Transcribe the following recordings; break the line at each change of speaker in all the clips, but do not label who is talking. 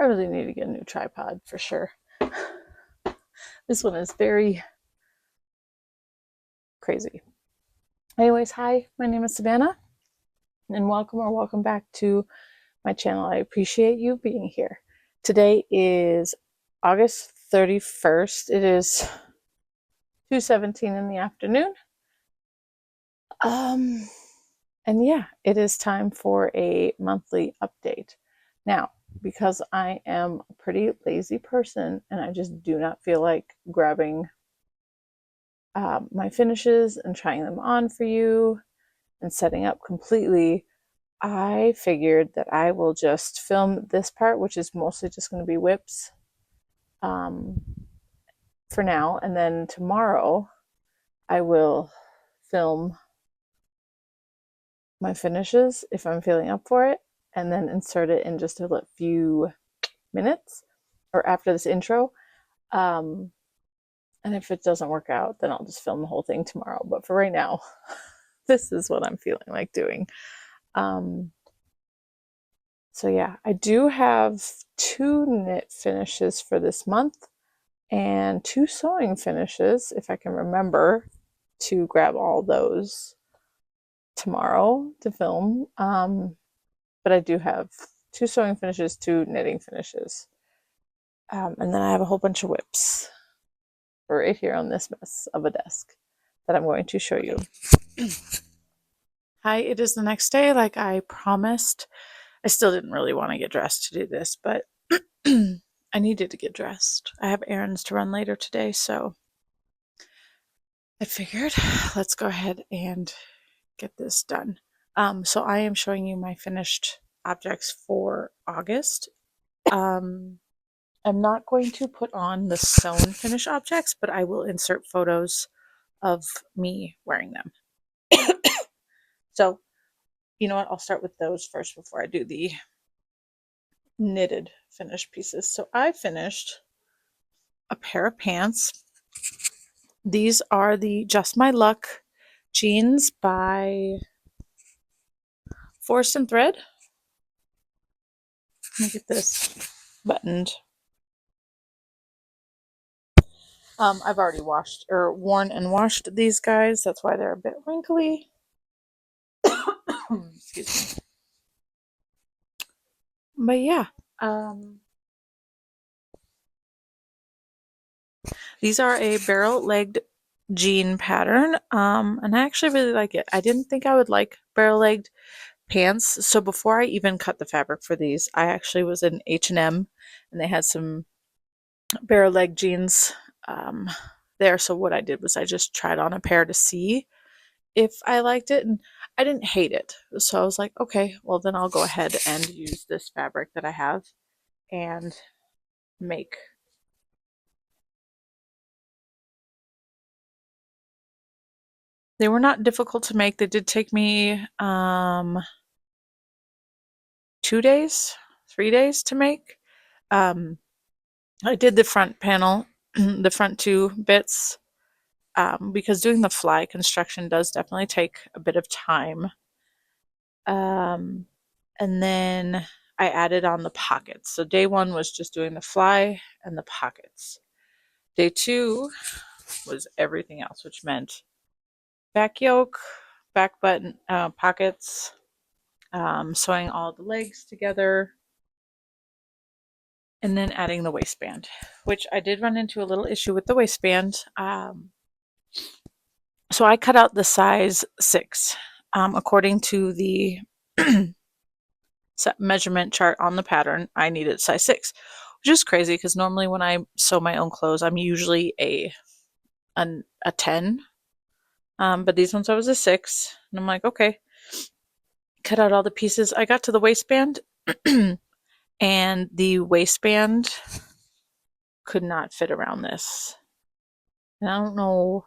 really need to get a new tripod for sure. This one is very crazy. Anyways, hi, my name is Savannah, and welcome back to my channel. I appreciate you being here. Today is August 31st. It is 2:17 in the afternoon. And yeah, it is time for a monthly update. Now, because I am a pretty lazy person and I just do not feel like grabbing my finishes and trying them on for you and setting up completely, I figured that I will just film this part, which is mostly just going to be whips for now. And then tomorrow I will film my finishes if I'm feeling up for it, and then insert it in just a few minutes or after this intro. And if it doesn't work out, then I'll just film the whole thing tomorrow. But for right now, this is what I'm feeling like doing. So yeah, I do have 2 knit finishes for this month and 2 sewing finishes, if I can remember to grab all those tomorrow to film. But I do have 2 sewing finishes, 2 knitting finishes. And then I have a whole bunch of whips right here on this mess of a desk that I'm going to show you. Hi, it is the next day like I promised. I still didn't really want to get dressed to do this, but I needed to get dressed. I have errands to run later today, so I figured let's go ahead and get this done. So I am showing you my finished objects for August. I'm not going to put on the sewn finished objects, but I will insert photos of me wearing them. So, you know what? I'll start with those first before I do the knitted finished pieces. So I finished a pair of pants. These are the Just My Luck jeans by Forest and Thread. Let me get this buttoned. I've already worn and washed these guys. That's why they're a bit wrinkly. Excuse me. But yeah, these are a barrel-legged jean pattern, and I actually really like it. I didn't think I would like barrel-legged pants, so before I even cut the fabric for these, I actually was in H&M, and they had some barrel-legged jeans there. So what I did was I just tried on a pair to see if I liked it, and I didn't hate it. So I was like, okay, well then I'll go ahead and use this fabric that I have and make. They were not difficult to make. They did take me 2 days, 3 days to make. I did the front panel, the front 2 bits, because doing the fly construction does definitely take a bit of time. And then I added on the pockets. So day 1 was just doing the fly and the pockets. Day 2 was everything else, which meant back yoke, back button, pockets, sewing all the legs together, and then adding the waistband, which I did run into a little issue with the waistband. So I cut out the size 6. According to the measurement chart on the pattern, I needed size 6, which is crazy because normally when I sew my own clothes, I'm usually a 10. But these ones I was a 6, and I'm like, okay. Cut out all the pieces. I got to the waistband, and the waistband could not fit around this. And I don't know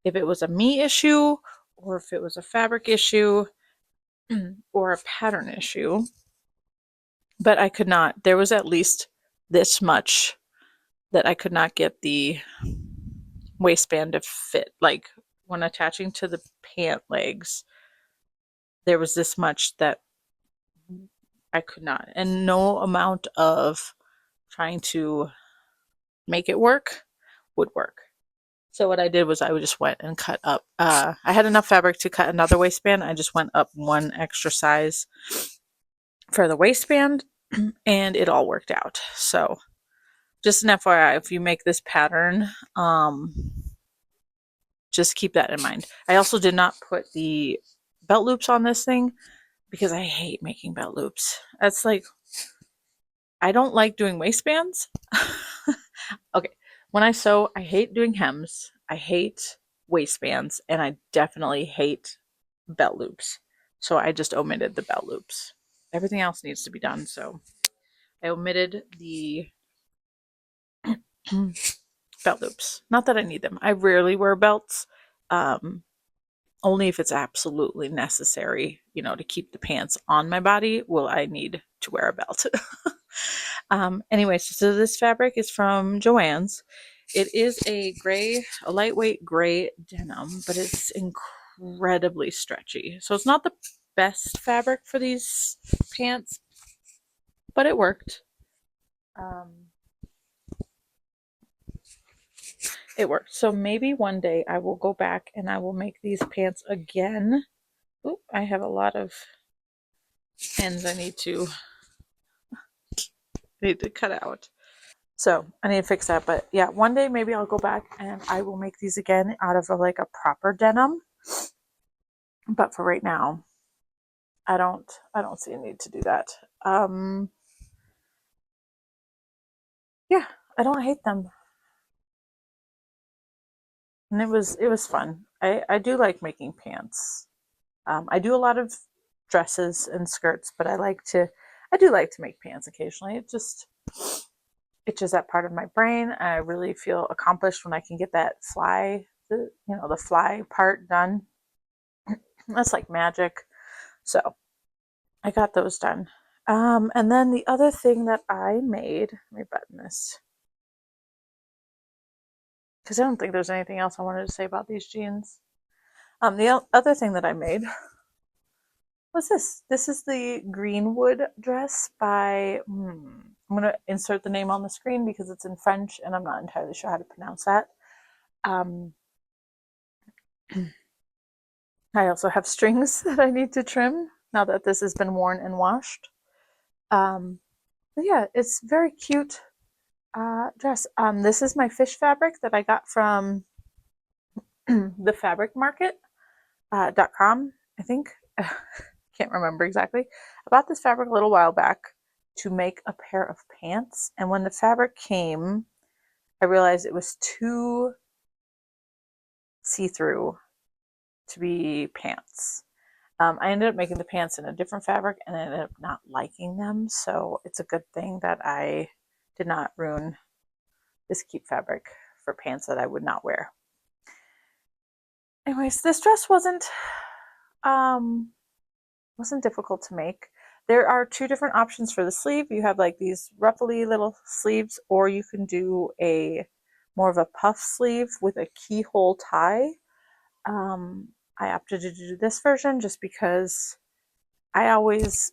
if it was a me issue or if it was a fabric issue or a pattern issue, but I could not. There was at least this much that I could not get the waistband to fit. Like when attaching to the pant legs, there was this much that I could not. And no amount of trying to make it work would work. So what I did was I just went and cut up. I had enough fabric to cut another waistband. I just went up one extra size for the waistband, and it all worked out. So just an FYI, if you make this pattern, just keep that in mind. I also did not put the belt loops on this thing because I hate making belt loops. That's like, I don't like doing waistbands. Okay, when I sew, I hate doing hems. I hate waistbands, and I definitely hate belt loops. So I just omitted the belt loops. Everything else needs to be done, so I omitted the belt loops. Not that I need them. I rarely wear belts, only if it's absolutely necessary, to keep the pants on my body will I need to wear a belt. Anyway, so this fabric is from Joann's. It is a lightweight gray denim, but it's incredibly stretchy. So it's not the best fabric for these pants, but it worked. It worked. So maybe one day I will go back and I will make these pants again. Oop, I have a lot of ends I need to cut out. So I need to fix that. But yeah, one day maybe I'll go back and I will make these again out of a proper denim. But for right now, I don't see a need to do that. Yeah, I don't hate them. And it was fun. I do like making pants. I do a lot of dresses and skirts, but I do like to make pants occasionally. It just itches that part of my brain. I really feel accomplished when I can get that the fly part done. That's like magic. So I got those done. And then the other thing that I made, let me button this, because I don't think there's anything else I wanted to say about these jeans. The other thing that I made was this. This is the Greenwood dress by, I'm going to insert the name on the screen because it's in French and I'm not entirely sure how to pronounce that. I also have strings that I need to trim now that this has been worn and washed. But yeah, it's very cute dress. This is my fish fabric that I got from the fabric market.com, I think. Can't remember exactly. I bought this fabric a little while back to make a pair of pants, and when the fabric came, I realized it was too see-through to be pants. I ended up making the pants in a different fabric and I ended up not liking them, so it's a good thing that I did not ruin this cute fabric for pants that I would not wear. Anyways, this dress wasn't difficult to make. There are two different options for the sleeve. You have these ruffly little sleeves, or you can do a more of a puff sleeve with a keyhole tie. I opted to do this version just because I always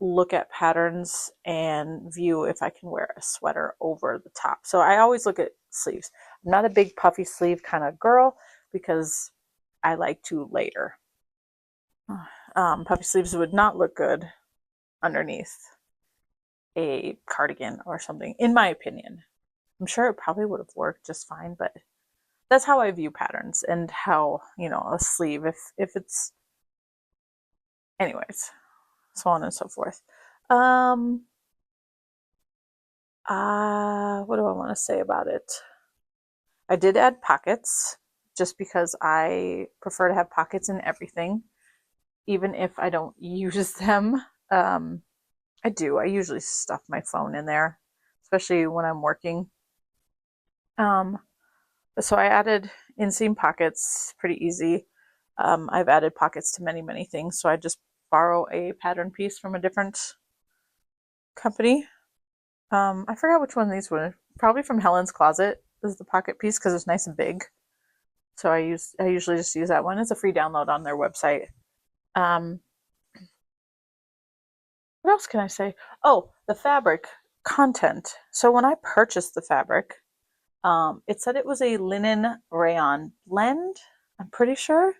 look at patterns and view if I can wear a sweater over the top. So I always look at sleeves. I'm not a big puffy sleeve kind of girl because I like to layer. Puffy sleeves would not look good underneath a cardigan or something, in my opinion. I'm sure it probably would have worked just fine, but that's how I view patterns and how, a sleeve, if it's, anyways, so on and so forth. What do I want to say about it? I did add pockets just because I prefer to have pockets in everything, even if I don't use them. I do. I usually stuff my phone in there, especially when I'm working. So I added inseam pockets, pretty easy. I've added pockets to many, many things. So I just borrow a pattern piece from a different company. I forgot which one these were. Probably from Helen's Closet is the pocket piece because it's nice and big. So I usually just use that one. It's a free download on their website. What else can I say? Oh, the fabric. content. So when I purchased the fabric, it said it was a linen rayon blend. I'm pretty sure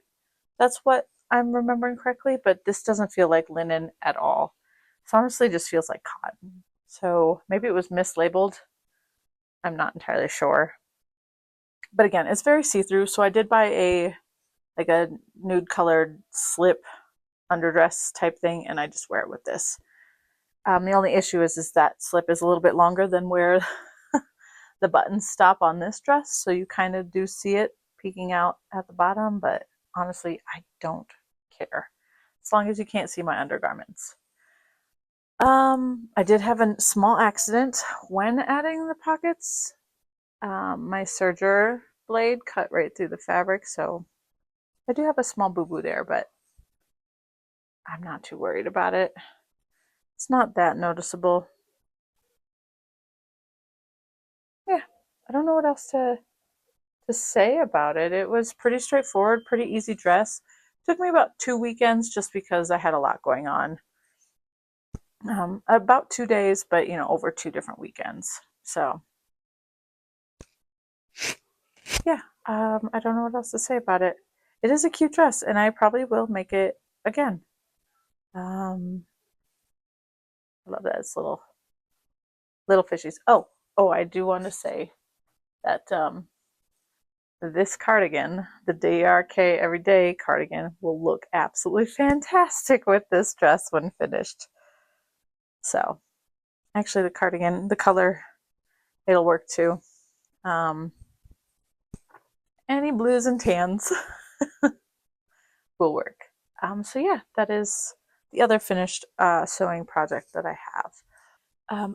that's what I'm remembering correctly, but this doesn't feel like linen at all. This honestly just feels like cotton. So maybe it was mislabeled. I'm not entirely sure. But again, it's very see-through. So I did buy a nude colored slip underdress type thing, and I just wear it with this. The only issue is that slip is a little bit longer than where the buttons stop on this dress, so you kind of do see it peeking out at the bottom, but honestly, I don't care as long as you can't see my undergarments. I did have a small accident when adding the pockets. My serger blade cut right through the fabric, so I do have a small boo-boo there, but I'm not too worried about it. It's not that noticeable. Yeah, I don't know what else to say about it. It was pretty straightforward, pretty easy dress. It took me about 2 weekends just because I had a lot going on. About 2 days, but over 2 different weekends. So yeah, I don't know what else to say about it. It is a cute dress, and I probably will make it again. I love that. It's little fishies. Oh, I do want to say that this cardigan, the DRK Everyday cardigan, will look absolutely fantastic with this dress when finished. So, actually, the cardigan, the color, it'll work too. Any blues and tans will work. So yeah, that is the other finished sewing project that I have.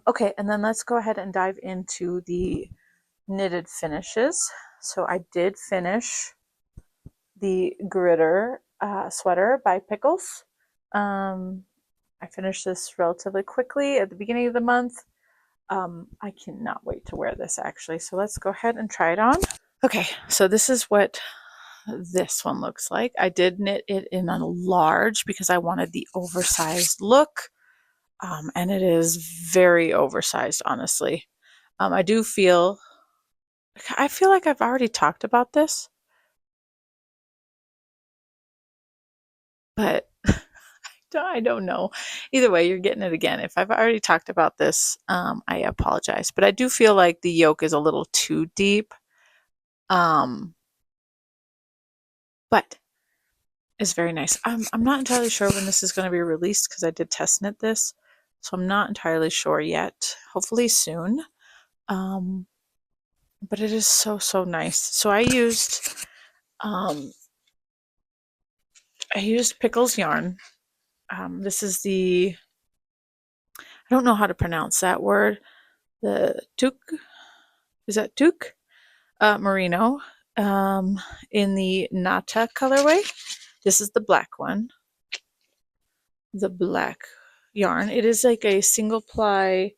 Okay, and then let's go ahead and dive into the knitted finishes. So I did finish the Gritter sweater by Pickles. I finished this relatively quickly at the beginning of the month. I cannot wait to wear this actually. So let's go ahead and try it on. Okay, so this is what this one looks like. I did knit it in a large because I wanted the oversized look. And it is very oversized, honestly. I feel like I've already talked about this, but I don't know. Either way, you're getting it again. If I've already talked about this, I apologize. But I do feel like the yoke is a little too deep. But it's very nice. I'm not entirely sure when this is going to be released because I did test knit this. So I'm not entirely sure yet. Hopefully soon. But it is so, so nice. So I used Pickles yarn. This is I don't know how to pronounce that word. The Toque, is that Toque? Merino, in the Nata colorway. This is the black one, the black yarn. It is like a single ply,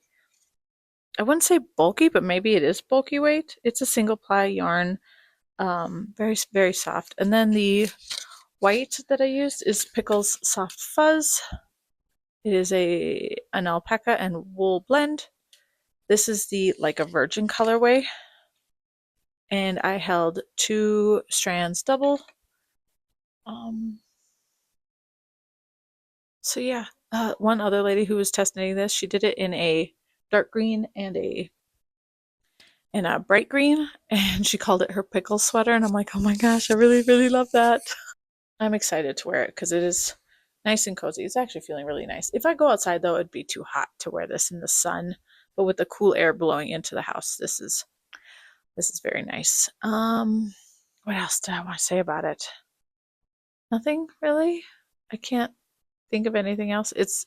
I wouldn't say bulky, but maybe it is bulky weight. It's a single ply yarn, very, very soft. And then the white that I used is Pickles Soft Fuzz. It is an alpaca and wool blend. This is the like a virgin colorway. And I held 2 strands double. So yeah, one other lady who was testing this, she did it in a dark green and a bright green, and she called it her pickle sweater. And I'm like, oh my gosh, I really, really love that. I'm excited to wear it because it is nice and cozy. It's actually feeling really nice. If I go outside though, it'd be too hot to wear this in the sun. But with the cool air blowing into the house, this is very nice. What else did I want to say about it? Nothing really. I can't think of anything else. It's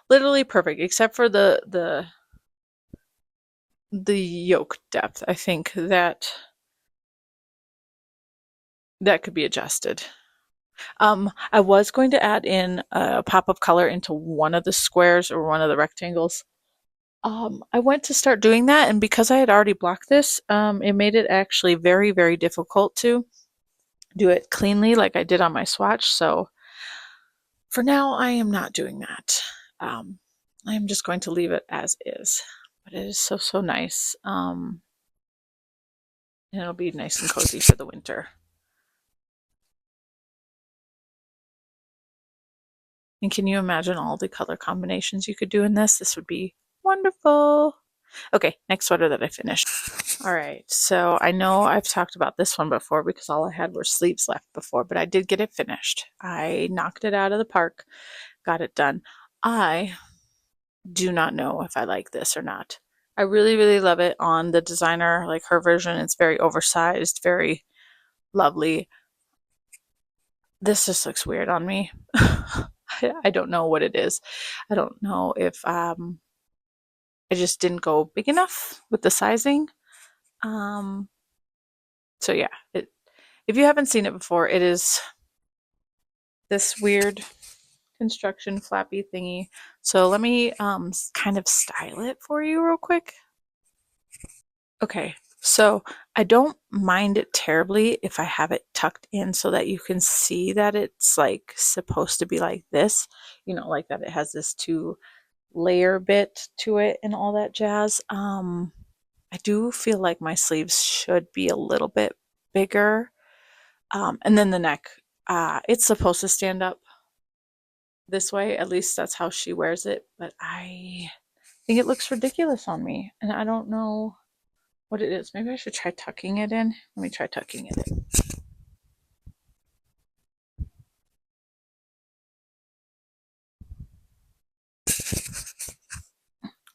literally perfect except for the yoke depth. I think that could be adjusted. I was going to add in a pop of color into one of the squares or one of the rectangles. I went to start doing that, and because I had already blocked this, it made it actually very, very difficult to do it cleanly like I did on my swatch. So for now, I am not doing that. I'm just going to leave it as is. But it is so, so nice. And it'll be nice and cozy for the winter. And can you imagine all the color combinations you could do in this? This would be wonderful. Okay, next sweater that I finished. All right, so I know I've talked about this one before because all I had were sleeves left before, but I did get it finished. I knocked it out of the park, got it done. I do not know if I like this or not. I really, really love it on the designer, like her version. It's very oversized, very lovely. This just looks weird on me. I don't know what it is. I don't know if I just didn't go big enough with the sizing. Um, so yeah, if you haven't seen it before, it is this weird construction flappy thingy. So let me kind of style it for you real quick. Okay, so I don't mind it terribly if I have it tucked in so that you can see that it's like supposed to be like this, you know, like that it has this two-layer bit to it and all that jazz. I do feel like my sleeves should be a little bit bigger. And then the neck, it's supposed to stand up this way. At least that's how she wears it. But I think it looks ridiculous on me. And I don't know what it is. Maybe I should try tucking it in. Let me try tucking it in.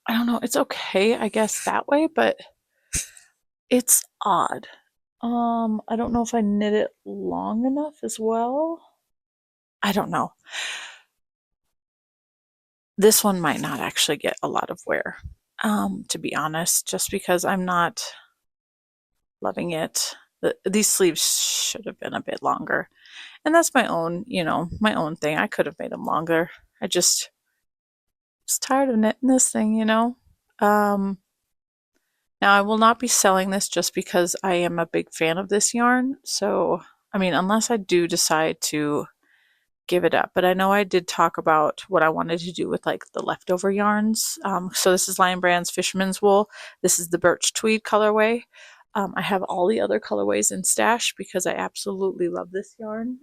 I don't know. It's okay, I guess, that way, but it's odd. I don't know if I knit it long enough as well. I don't know. This one might not actually get a lot of wear, to be honest, just because I'm not loving it. These sleeves should have been a bit longer. And that's my own, my own thing. I could have made them longer. I just was tired of knitting this thing. Um, Now, I will not be selling this just because I am a big fan of this yarn. So, I mean, unless I do decide to give it up. But I know I did talk about what I wanted to do with like the leftover yarns. So this is Lion Brand's Fisherman's Wool. This is the Birch Tweed colorway. I have all the other colorways in stash because I absolutely love this yarn.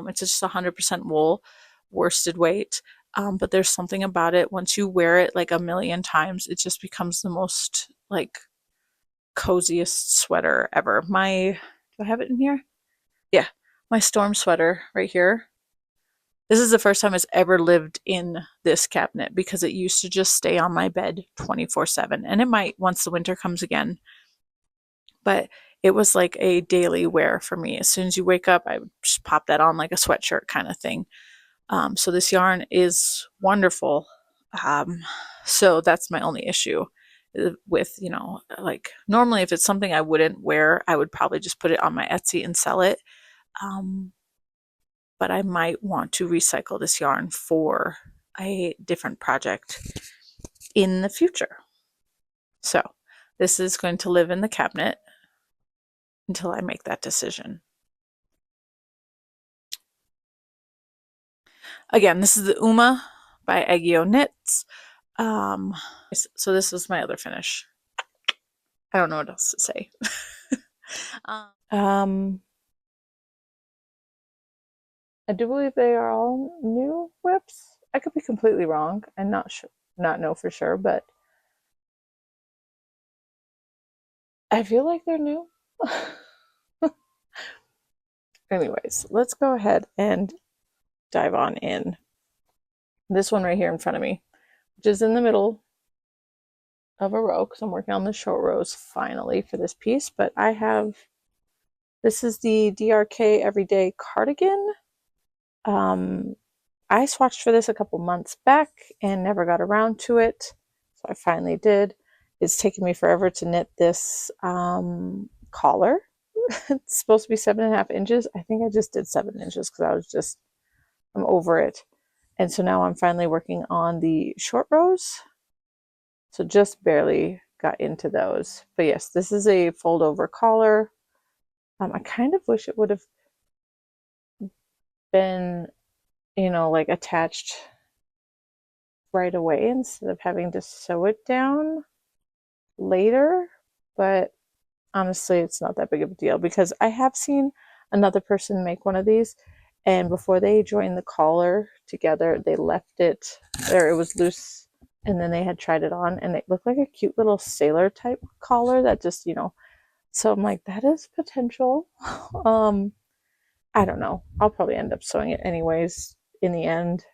It's just 100% wool, worsted weight. But there's something about it. Once you wear it like a million times, it just becomes the most like coziest sweater ever. Do I have it in here? Yeah, my storm sweater right here. This is the first time it's ever lived in this cabinet because it used to just stay on my bed 24/7. And it might once the winter comes again. But it was like a daily wear for me. As soon as you wake up, I would just pop that on like a sweatshirt kind of thing. So this yarn is wonderful. So that's my only issue with, like normally if it's something I wouldn't wear, I would probably just put it on my Etsy and sell it. But I might want to recycle this yarn for a different project in the future. So this is going to live in the cabinet until I make that decision. Again, this is the Umma by AegyoKnits. So this was my other finish. I don't know what else to say. I do believe they are all new whips. I could be completely wrong and not know for sure, but I feel like they're new. Anyways, let's go ahead and dive on in. This one right here in front of me, which is in the middle of a row because I'm working on the short rows finally for this piece, but this is the DRK Everyday Cardigan. I swatched for this a couple months back and never got around to it, so I finally did. It's taken me forever to knit this collar. It's supposed to be 7.5 inches. I think I just did 7 inches because I'm over it. And so now I'm finally working on the short rows. So just barely got into those. But yes, this is a fold over collar. I kind of wish it would have been, like attached right away instead of having to sew it down later. But honestly, it's not that big of a deal because I have seen another person make one of these, and before they joined the collar together, they left it there. It was loose, and then they had tried it on, and it looked like a cute little sailor type collar that just, so I'm like, that is potential. I don't know. I'll probably end up sewing it anyways in the end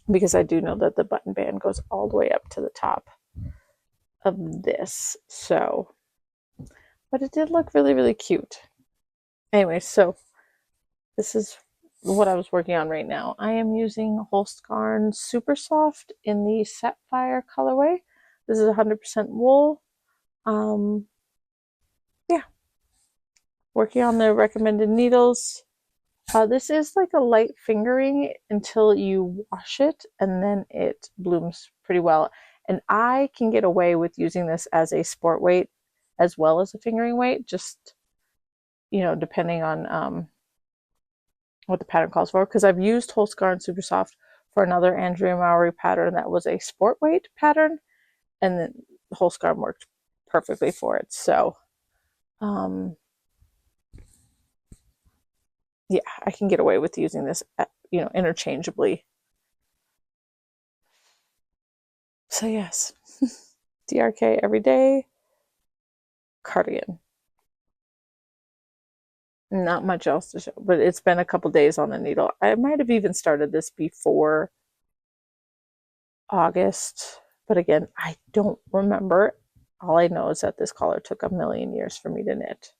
because I do know that the button band goes all the way up to the top of this. So, but it did look really, really cute. Anyway, so this is what I was working on right now. I am using Holstgarn Super Soft in the Sapphire colorway. This is 100% wool. Yeah, working on the recommended needles. This is like a light fingering until you wash it, and then it blooms pretty well. And I can get away with using this as a sport weight as well as a fingering weight, just, depending on what the pattern calls for. Because I've used Holstgarn Super Soft for another Andrea Mowry pattern that was a sport weight pattern, and then Holstgarn worked perfectly for it. So, yeah, I can get away with using this, interchangeably. So yes, DRK every day, cardigan. Not much else to show, but it's been a couple days on the needle. I might have even started this before August, but again, I don't remember. All I know is that this collar took a million years for me to knit.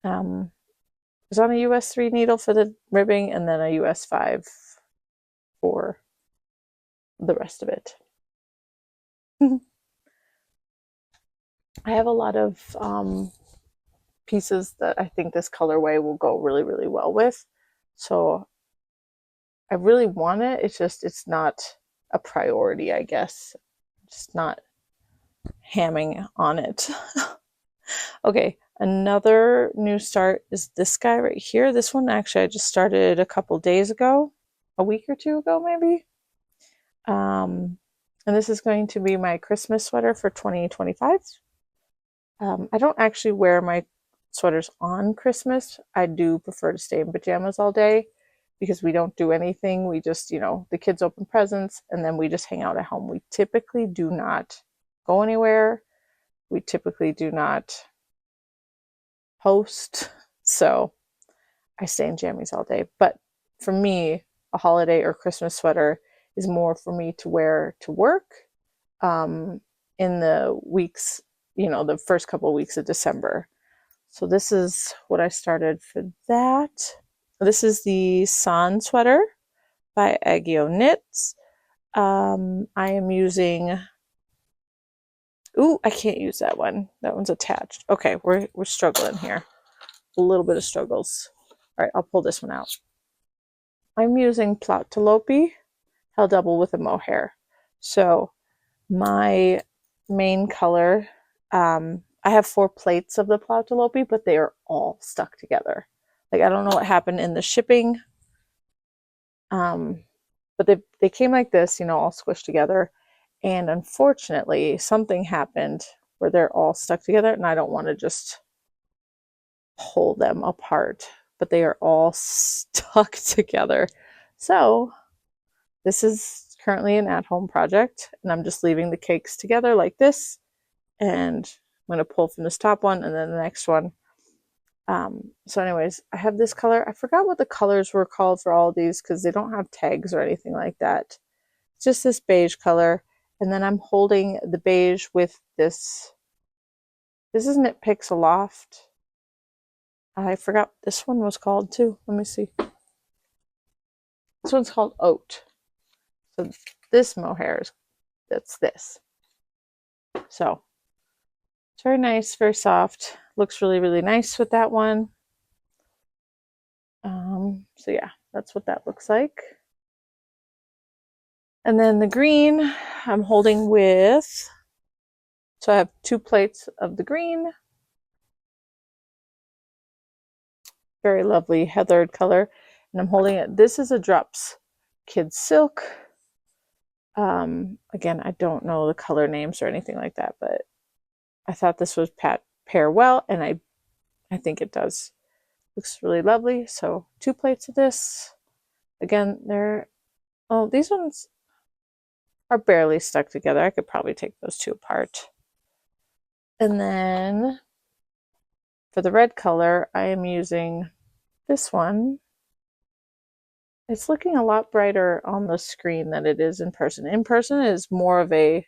It was on a US 3 needle for the ribbing, and then a US 5 for the rest of it. I have a lot of pieces that I think this colorway will go really, really well with. So I really want it. It's not a priority, I guess. Just not hamming on it. Okay, another new start is this guy right here. This one actually I just started a couple days ago, a week or two ago maybe. And this is going to be my Christmas sweater for 2025. I don't actually wear my sweaters on Christmas. I do prefer to stay in pajamas all day because we don't do anything. We just, the kids open presents and then we just hang out at home. We typically do not go anywhere. We typically do not host. So I stay in jammies all day. But for me, a holiday or Christmas sweater is more for me to wear to work in the weeks, the first couple of weeks of December. So this is what I started for that. This is the San sweater by AegyoKnits. I am using, ooh, I can't use that one. That one's attached. Okay, we're struggling here. A little bit of struggles. All right, I'll pull this one out. I'm using Plautelopi held double with a mohair. So my main color, I have 4 plates of the Plautelopi, but they are all stuck together. Like, I don't know what happened in the shipping, but they came like this, all squished together. And unfortunately, something happened where they're all stuck together, and I don't want to just pull them apart, but they are all stuck together. So this is currently an at-home project, and I'm just leaving the cakes together like this, and I'm going to pull from this top one and then the next one. So anyways, I have this color. I forgot what the colors were called for all of these because they don't have tags or anything like that. It's just this beige color, and then I'm holding the beige with this. This is Knit Picks Aloft. I forgot this one was called too. Let me see. This one's called Oat. So this mohair that's this. So it's very nice, very soft. Looks really, really nice with that one. So yeah, that's what that looks like. And then the green I'm holding with, so I have 2 plates of the green. Very lovely heathered color. And I'm holding it. This is a Drops Kids Silk. Again, I don't know the color names or anything like that, but I thought this would pair well, and I think it does. Looks really lovely. So 2 plates of this. Again, these ones are barely stuck together. I could probably take those 2 apart. And then for the red color, I am using this one. It's looking a lot brighter on the screen than it is in person. In person, it is more of a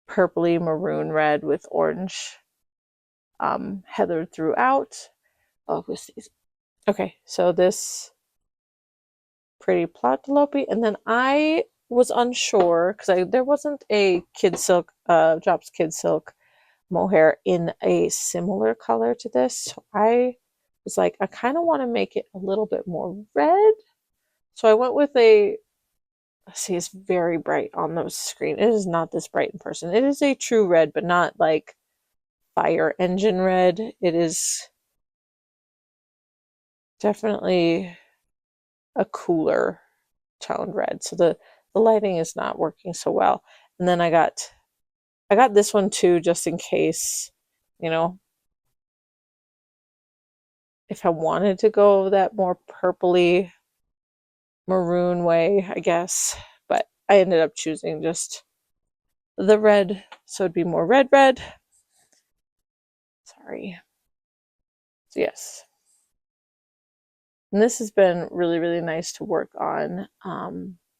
purpley maroon red with orange heathered throughout. Oh, who's these? Okay, so this pretty plot delope, and then I was unsure because there wasn't a kid silk, Drops Kid Silk mohair in a similar color to this. So I was like, I kind of want to make it a little bit more red. So I went with see, it's very bright on the screen. It is not this bright in person. It is a true red, but not like fire engine red. It is definitely a cooler toned red. So the lighting is not working so well. And then I got this one too, just in case, you know, if I wanted to go that more purpley maroon way, I guess. But I ended up choosing just the red, so it'd be more red. Sorry. So yes. And this has been really, really nice to work on.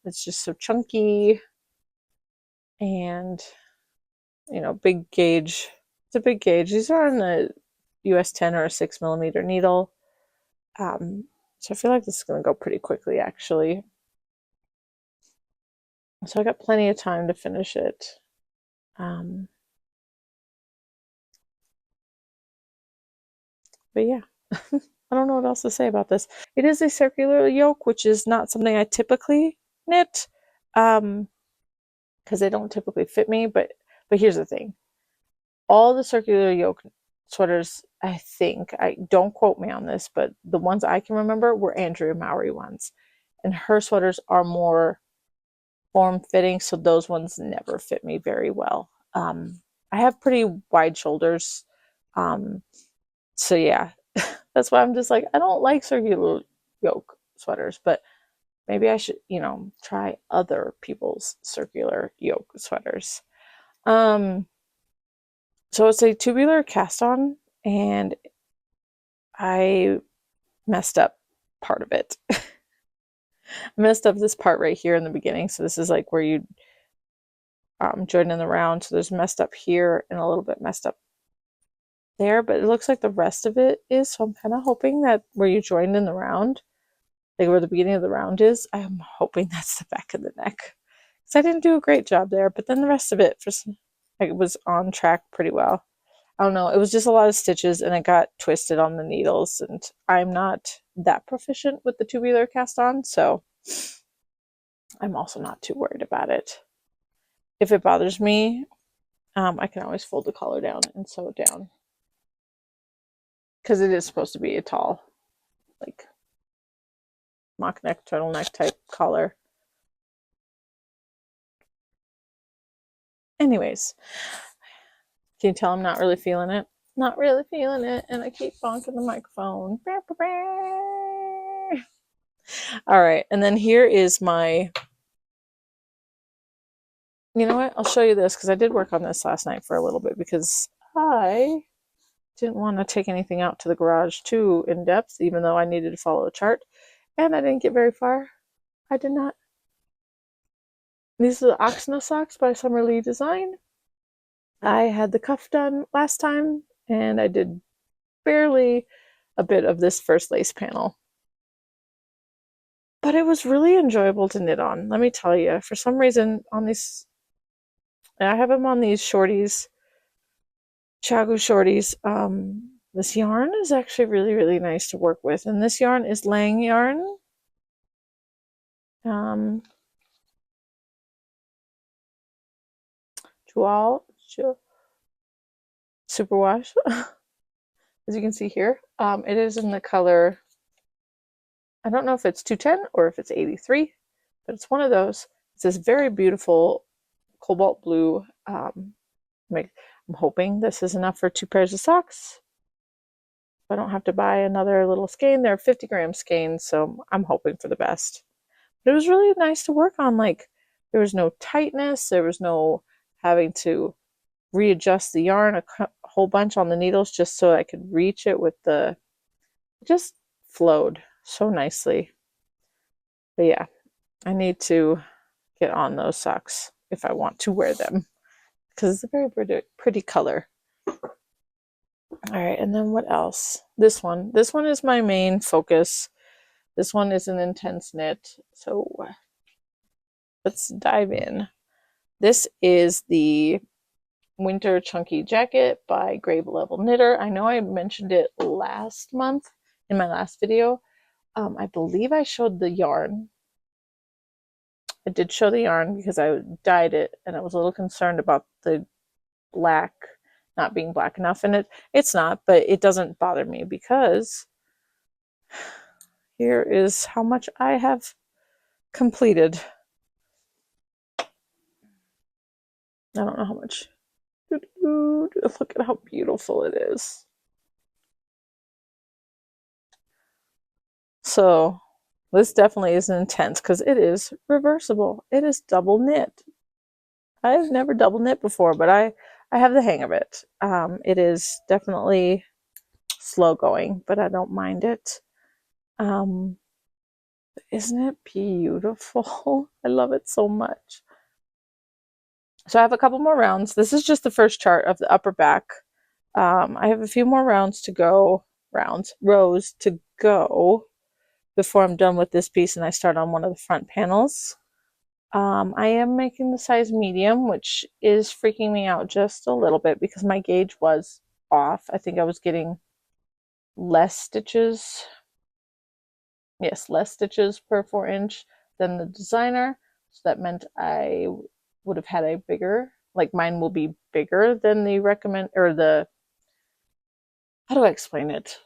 It's just so chunky and, big gauge. It's a big gauge. These are on a US 10 or a 6mm needle. So I feel like this is going to go pretty quickly, actually. So I got plenty of time to finish it. But yeah, I don't know what else to say about this. It is a circular yoke, which is not something I typically knit, because they don't typically fit me. But here's the thing: all the circular yoke sweaters, I think, I don't quote me on this, but the ones I can remember were Andrea Mowry ones, and her sweaters are more form-fitting, so those ones never fit me very well. I have pretty wide shoulders, so yeah, that's why I'm just like, I don't like circular yoke sweaters, but maybe I should, try other people's circular yoke sweaters. So it's a tubular cast on, and I messed up part of it. I messed up this part right here in the beginning. So this is like where you join in the round. So there's messed up here and a little bit messed up there, but it looks like the rest of it is. So I'm kind of hoping that where you joined in the round, like where the beginning of the round is, I'm hoping that's the back of the neck. Because I didn't do a great job there, but then the rest of it it was on track pretty well. I don't know, it was just a lot of stitches and it got twisted on the needles, and I'm not that proficient with the tubular cast on, so I'm also not too worried about it. If it bothers me, I can always fold the collar down and sew it down, because it is supposed to be a tall, like, mock neck, turtleneck type collar. Anyways, can you tell I'm not really feeling it? Not really feeling it, and I keep bonking the microphone. All right, and then here is my, you know what? I'll show you this, because I did work on this last night for a little bit, because I didn't want to take anything out to the garage too in depth, even though I needed to follow a chart, and I didn't get very far. I did not. These are the Oxna socks by Summer Lee Design. I had the cuff done last time, and I did barely a bit of this first lace panel. But it was really enjoyable to knit on, let me tell you. For some reason, on these, I have them on these shorties, Chagu shorties. This yarn is actually really, really nice to work with. And this yarn is Lang yarn. Jewel Superwash, as you can see here. It is in the color, I don't know if it's 210 or if it's 83, but it's one of those. It's this very beautiful cobalt blue. I'm hoping this is enough for 2 pairs of socks. I don't have to buy another little skein. They're 50-gram skeins, so I'm hoping for the best. But it was really nice to work on. Like, there was no tightness. There was no having to readjust the yarn a whole bunch on the needles just so I could reach it with the... It just flowed so nicely. But yeah, I need to get on those socks if I want to wear them because it's a very pretty color. All right, and then what else? This one is my main focus. This one is an intense knit, so let's dive in. This is the Winter Chunky Jacket by Grave Level Knitter. I know I mentioned it last month in my last video. I believe I showed the yarn. I did show the yarn because I dyed it and I was a little concerned about the black not being black enough, and it's not, but it doesn't bother me because here is how much I have completed. I don't know how much. Look at how beautiful it is. So this definitely is intense because it is reversible. It is double knit. I've never double knit before, but I have the hang of it. It is definitely slow going, but I don't mind it. Isn't it beautiful? I love it so much. So I have a couple more rounds. This is just the first chart of the upper back. I have a few more rows to go before I'm done with this piece and I start on one of the front panels. I am making the size medium, which is freaking me out just a little bit because my gauge was off. I think I was getting less stitches. Yes, less stitches per 4-inch than the designer. So that meant I would have had a bigger, like mine will be bigger than the recommend, or the, how do I explain it?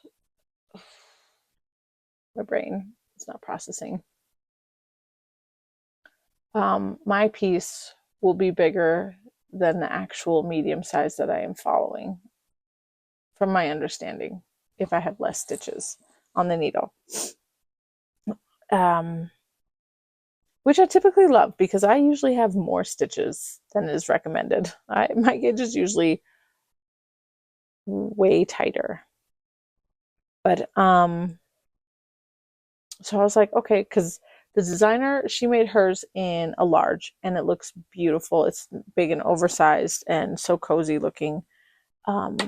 My brain is not processing. My piece will be bigger than the actual medium size that I am following, from my understanding, if I have less stitches on the needle. Which I typically love because I usually have more stitches than is recommended. My gauge is usually way tighter. But so I was like, okay, because the designer, she made hers in a large and it looks beautiful. It's big and oversized and so cozy looking. But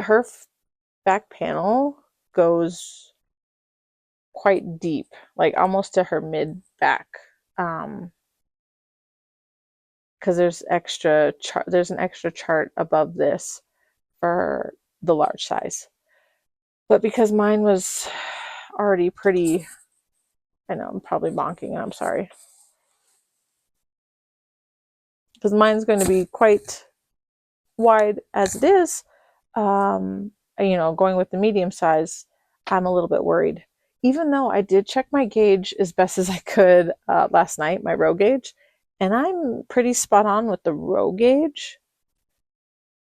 her back panel goes quite deep, like almost to her mid back. Because there's an extra chart above this for the large size. But because mine was already pretty, I know I'm probably bonking and I'm sorry. Because mine's going to be quite wide as it is, going with the medium size, I'm a little bit worried. Even though I did check my gauge as best as I could last night, my row gauge, and I'm pretty spot on with the row gauge.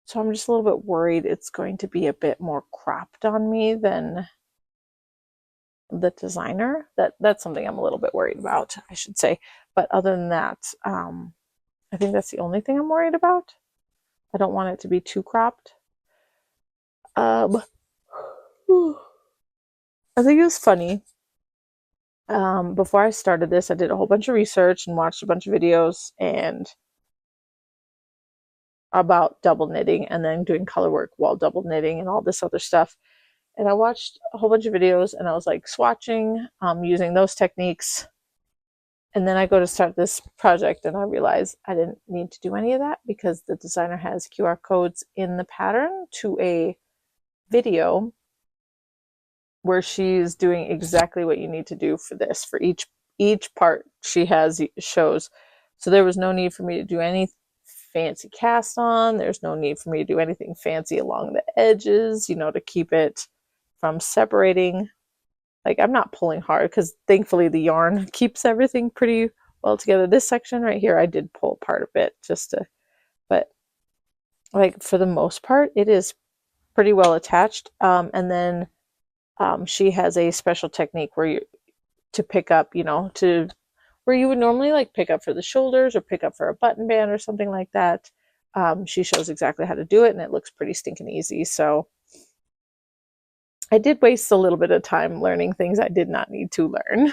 So I'm just a little bit worried it's going to be a bit more cropped on me than the designer. That's something I'm a little bit worried about, I should say. But other than that, I think that's the only thing I'm worried about. I don't want it to be too cropped. I think it was funny. Before I started this, I did a whole bunch of research and watched a bunch of videos and about double knitting and then doing color work while double knitting and all this other stuff. And I watched a whole bunch of videos and I was like swatching, using those techniques. And then I go to start this project and I realize I didn't need to do any of that because the designer has QR codes in the pattern to a video where she's doing exactly what you need to do for this. For each part she shows. So there was no need for me to do any fancy cast on. There's no need for me to do anything fancy along the edges, to keep it from separating. like I'm not pulling hard because thankfully the yarn keeps everything pretty well together. This section right here, I did pull apart a bit just to, but like for the most part, it is pretty well attached. And then she has a special technique where you to pick up, you know, to where you would normally like pick up for the shoulders or pick up for a button band or something like that. She shows exactly how to do it, and it looks pretty stinking easy. So I did waste a little bit of time learning things I did not need to learn.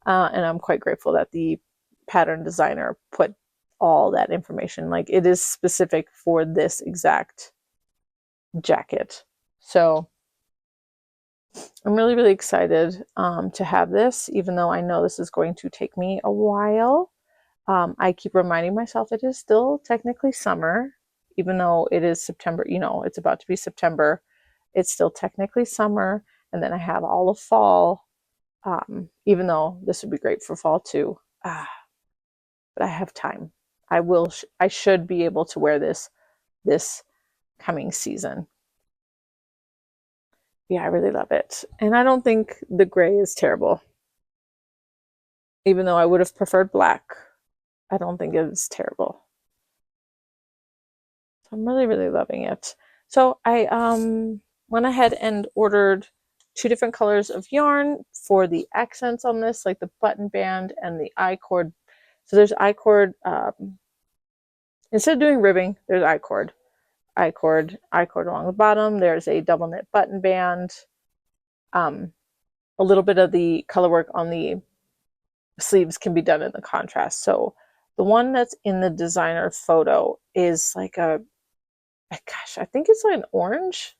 And I'm quite grateful that the pattern designer put all that information. Like it is specific for this exact jacket. So I'm really, really excited to have this, even though I know this is going to take me a while. I keep reminding myself it is still technically summer, even though it is September, you know, it's about to be September. It's still technically summer. And then I have all of fall, even though this would be great for fall too. But I have time. I should be able to wear this coming season. Yeah, I really love it. And I don't think the gray is terrible. Even though I would have preferred black, I don't think it's terrible. So I'm really, really loving it. So I went ahead and ordered 2 different colors of yarn for the accents on this, like the button band and the I-cord. So there's I-cord, instead of doing ribbing, there's I-cord. I-cord along the bottom. There's a double knit button band. A little bit of the color work on the sleeves can be done in the contrast. So the one that's in the designer photo is like a, gosh, I think it's like an orange,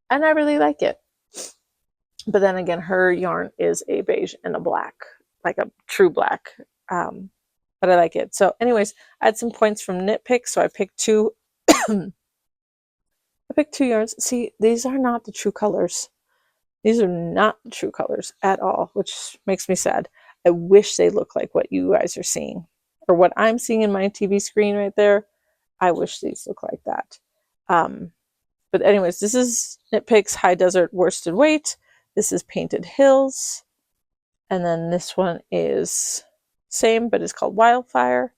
and I really like it. But then again, her yarn is a beige and a black, like a true black. But I like it. So anyways, I had some points from Knit Picks, so I picked 2. I picked 2 yarns. See, these are not the true colors. These are not the true colors at all, which makes me sad. I wish they look like what you guys are seeing, or what I'm seeing in my TV screen right there. I wish these look like that. But anyways, this is Knit Picks High Desert Worsted Weight. This is Painted Hills. And then this one is same, but it's called Wildfire.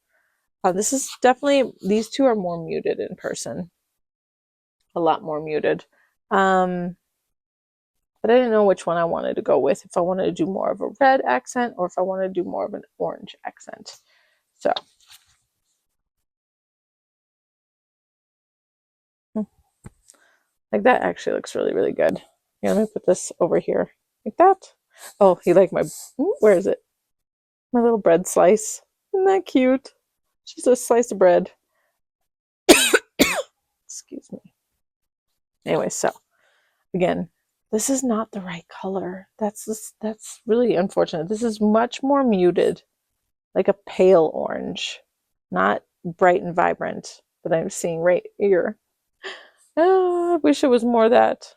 This is definitely, these 2 are more muted in person. A lot more muted. But I didn't know which one I wanted to go with, if I wanted to do more of a red accent or if I wanted to do more of an orange accent. So, like that actually looks really, really good. Here, let me put this over here. Like that. Oh, you like my, where is it? My little bread slice. Isn't that cute? Just a slice of bread. Excuse me. Anyway, so again, this is not the right color. That's really unfortunate. This is much more muted, like a pale orange, not bright and vibrant that I'm seeing right here. Oh, I wish it was more of that.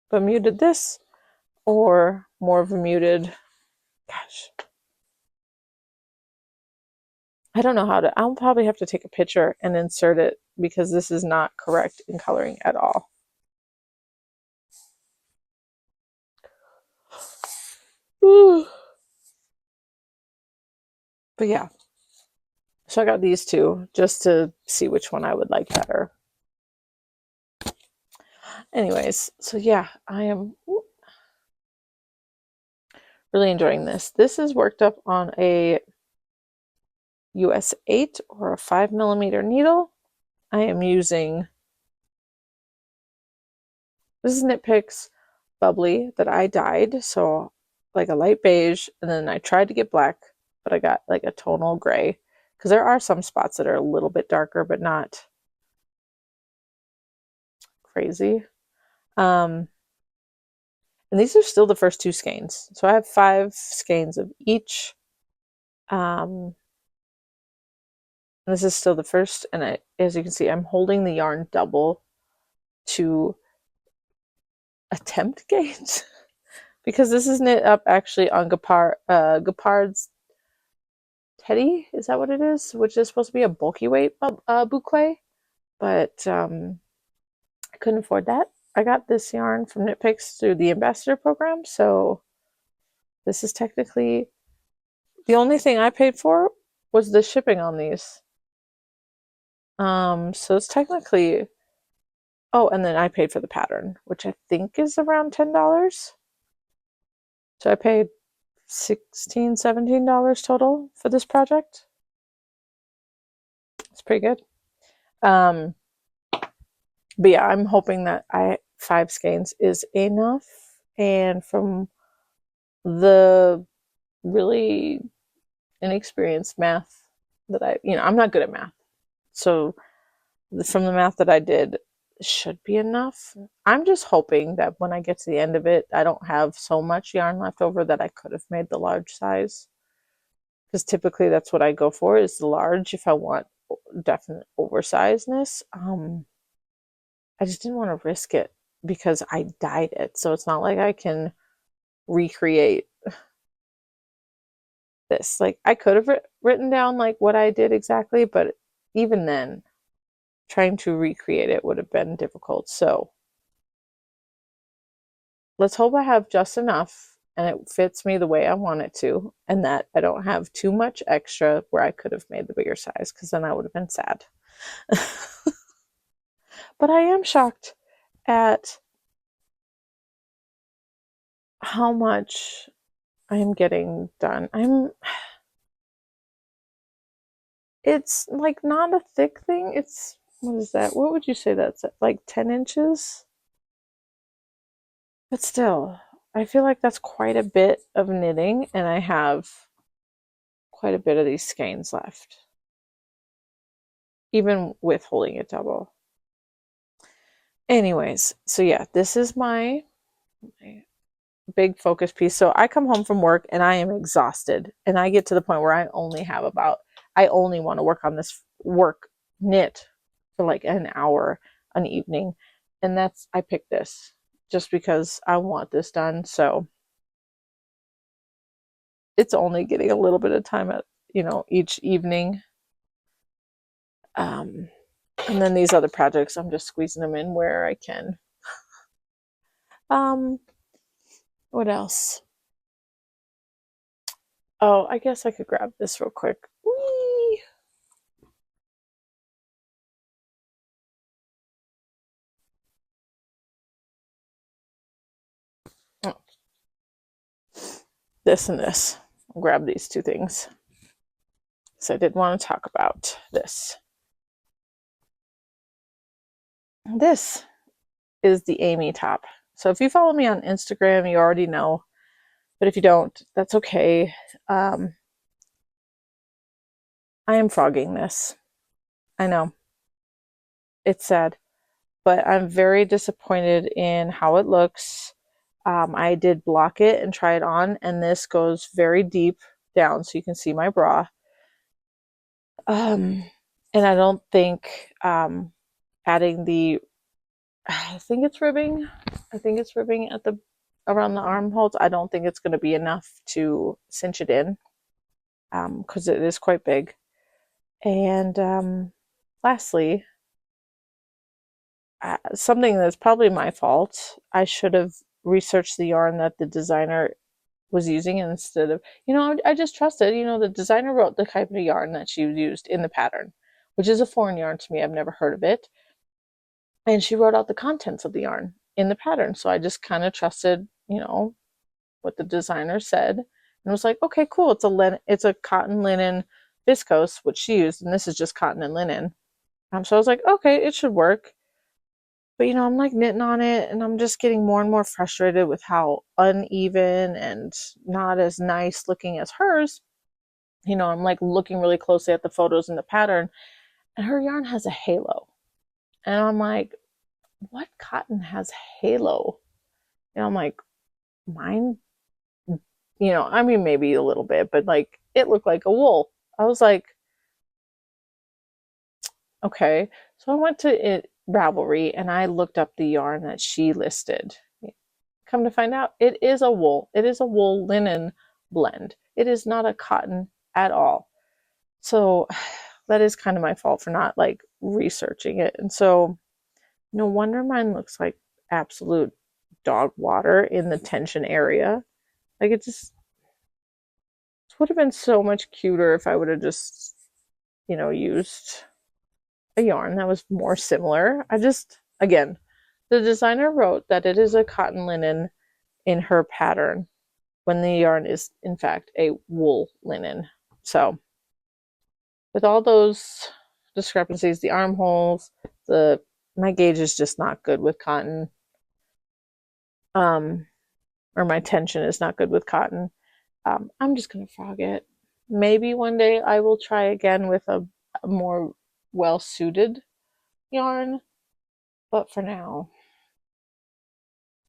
But muted this, or more of a muted, gosh. I don't know how to, I'll probably have to take a picture and insert it because this is not correct in coloring at all. Ooh. But yeah, so I got these 2 just to see which one I would like better. Anyways, so yeah, I am really enjoying this. This is worked up on a US 8 or a 5mm needle. I am using, this is Knit Picks Bubbly that I dyed, so like a light beige, and then I tried to get black, but I got like a tonal gray, because there are some spots that are a little bit darker, but not crazy. And these are still the first 2 skeins, so I have 5 skeins of each. This is still the first, and as you can see, I'm holding the yarn double to attempt gains because this is knit up actually on Gapard's Teddy, is that what it is? Which is supposed to be a bulky weight boucle, but I couldn't afford that. I got this yarn from Knit Picks through the ambassador program, so this is technically the only thing I paid for was the shipping on these. So it's technically, oh, and then I paid for the pattern, which I think is around $10. So I paid $16, $17 total for this project. It's pretty good. But yeah, I'm hoping that 5 skeins is enough. And from the really inexperienced math that I'm not good at math. So from the math that I did, should be enough. I'm just hoping that when I get to the end of it, I don't have so much yarn left over that I could have made the large size. Because typically that's what I go for, is the large if I want definite oversizedness. I just didn't want to risk it because I dyed it. So it's not like I can recreate this. Like, I could have written down like what I did exactly, but even then, trying to recreate it would have been difficult. So let's hope I have just enough and it fits me the way I want it to, and that I don't have too much extra where I could have made the bigger size, because then I would have been sad. But I am shocked at how much I am getting done. It's like not a thick thing. It's, what is that? What would you say that's at? Like 10 inches? But still, I feel like that's quite a bit of knitting, and I have quite a bit of these skeins left, even with holding it double. Anyways, so yeah, this is my big focus piece. So I come home from work and I am exhausted, and I get to the point where I only want to work on this knit for like an hour an evening, and I picked this just because I want this done. So it's only getting a little bit of time at each evening. And then these other projects, I'm just squeezing them in where I can. What else? Oh, I guess I could grab this real quick. Whee! Oh. This and this. I'll grab these 2 things. So I did want to talk about this. This is the Amy top. So if you follow me on Instagram, you already know. But if you don't, that's okay. I am frogging this. I know. It's sad. But I'm very disappointed in how it looks. I did block it and try it on, and this goes very deep down so you can see my bra. And I don't think adding I think it's ribbing at around the armholes. I don't think it's going to be enough to cinch it in, because it is quite big. And lastly, something that's probably my fault. I should have researched the yarn that the designer was using instead of, I just trusted, the designer wrote the type of yarn that she used in the pattern, which is a foreign yarn to me. I've never heard of it. And she wrote out the contents of the yarn in the pattern. So I just kind of trusted, what the designer said, and was like, okay, cool. It's a cotton linen viscose, which she used, and this is just cotton and linen. So I was like, okay, it should work. But I'm like knitting on it, and I'm just getting more and more frustrated with how uneven and not as nice looking as hers. I'm like looking really closely at the photos in the pattern, and her yarn has a halo. And I'm like, what cotton has halo? And I'm like, mine, I mean, maybe a little bit, but like it looked like a wool. I was like, okay. So I went to Ravelry and I looked up the yarn that she listed. Come to find out, it is a wool. It is a wool linen blend. It is not a cotton at all. So that is kind of my fault for not like researching it. And so No wonder mine looks like absolute dog water in the tension area. Like it just would have been so much cuter if I would have just, used a yarn that was more similar. Again, the designer wrote that it is a cotton linen in her pattern when the yarn is, in fact, a wool linen. So, with all those discrepancies, the armholes, my gauge is just not good with cotton. Or my tension is not good with cotton. I'm just gonna frog it. Maybe one day I will try again with a more well-suited yarn, but for now,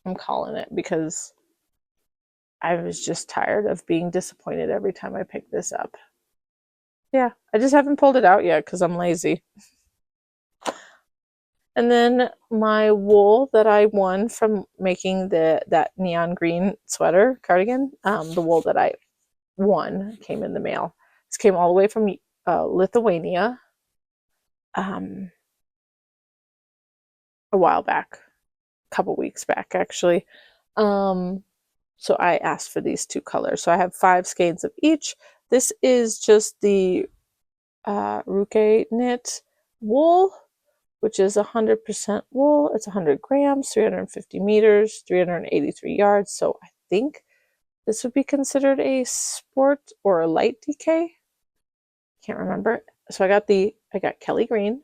I'm calling it because I was just tired of being disappointed every time I pick this up. Yeah, I just haven't pulled it out yet because I'm lazy. And then my wool that I won from making that neon green sweater cardigan, the wool that I won came in the mail. This came all the way from Lithuania a while back, a couple weeks back actually. So I asked for these two colors. So I have 5 skeins of each. This is just the Ruke Knit wool, which is 100% wool. It's 100 grams, 350 meters, 383 yards. So I think this would be considered a sport or a light DK. Can't remember. So I got Kelly green,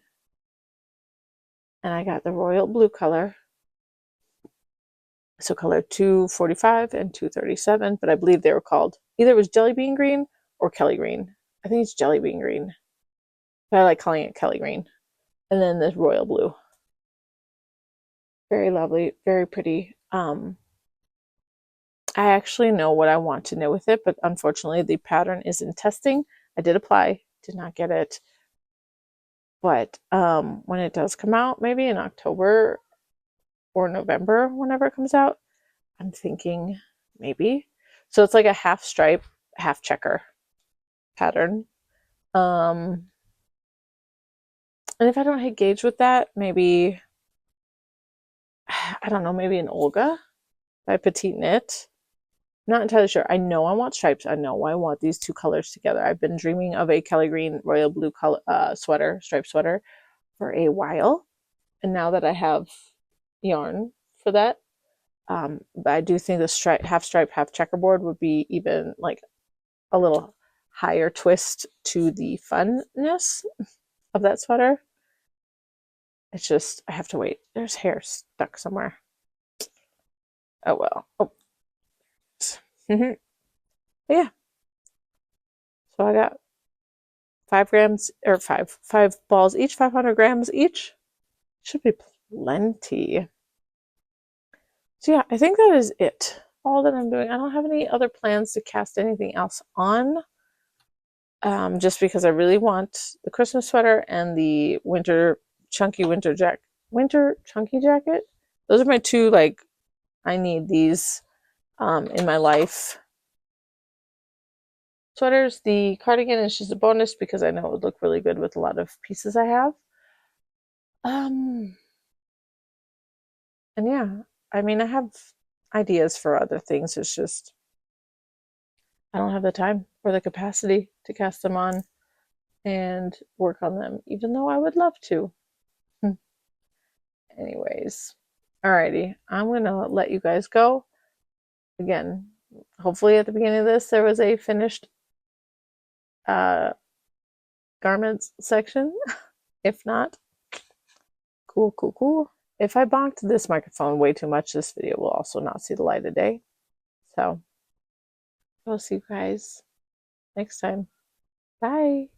and I got the royal blue color. So color 245 and 237, but I believe they were called, either it was jelly bean green or Kelly green. I think it's jelly bean green, but I like calling it Kelly green. And then this royal blue. Very lovely, very pretty. I actually know what I want to knit with it, but unfortunately the pattern is in testing. I did apply, did not get it. But when it does come out, maybe in October or November, whenever it comes out, I'm thinking maybe. So it's like a half stripe, half checker pattern. And if I don't hit gauge with that, maybe, I don't know, maybe an Olga by Petite Knit. Not entirely sure. I know I want stripes. I know I want these two colors together. I've been dreaming of a Kelly green royal blue color sweater, striped sweater, for a while. And now that I have yarn for that, but I do think the half stripe, half checkerboard would be even like a little higher twist to the funness of that sweater. It's just, I have to wait. There's hair stuck somewhere. Oh well. Oh. Yeah. So I got 5 grams, or five balls each, 500 grams each. Should be plenty. So yeah, I think that is it. All that I'm doing. I don't have any other plans to cast anything else on. Just because I really want the Christmas sweater and the winter chunky jacket. Those are my two, like, I need these in my life sweaters. The cardigan is just a bonus because I know it would look really good with a lot of pieces I have. And yeah, I mean, I have ideas for other things. It's just I don't have the time or the capacity to cast them on and work on them, even though I would love to. Anyways, alrighty, I'm gonna let you guys go. Again, hopefully at the beginning of this there was a finished garments section. If not, cool. If I bonked this microphone way too much, this video will also not see the light of day. So I'll see you guys next time. Bye.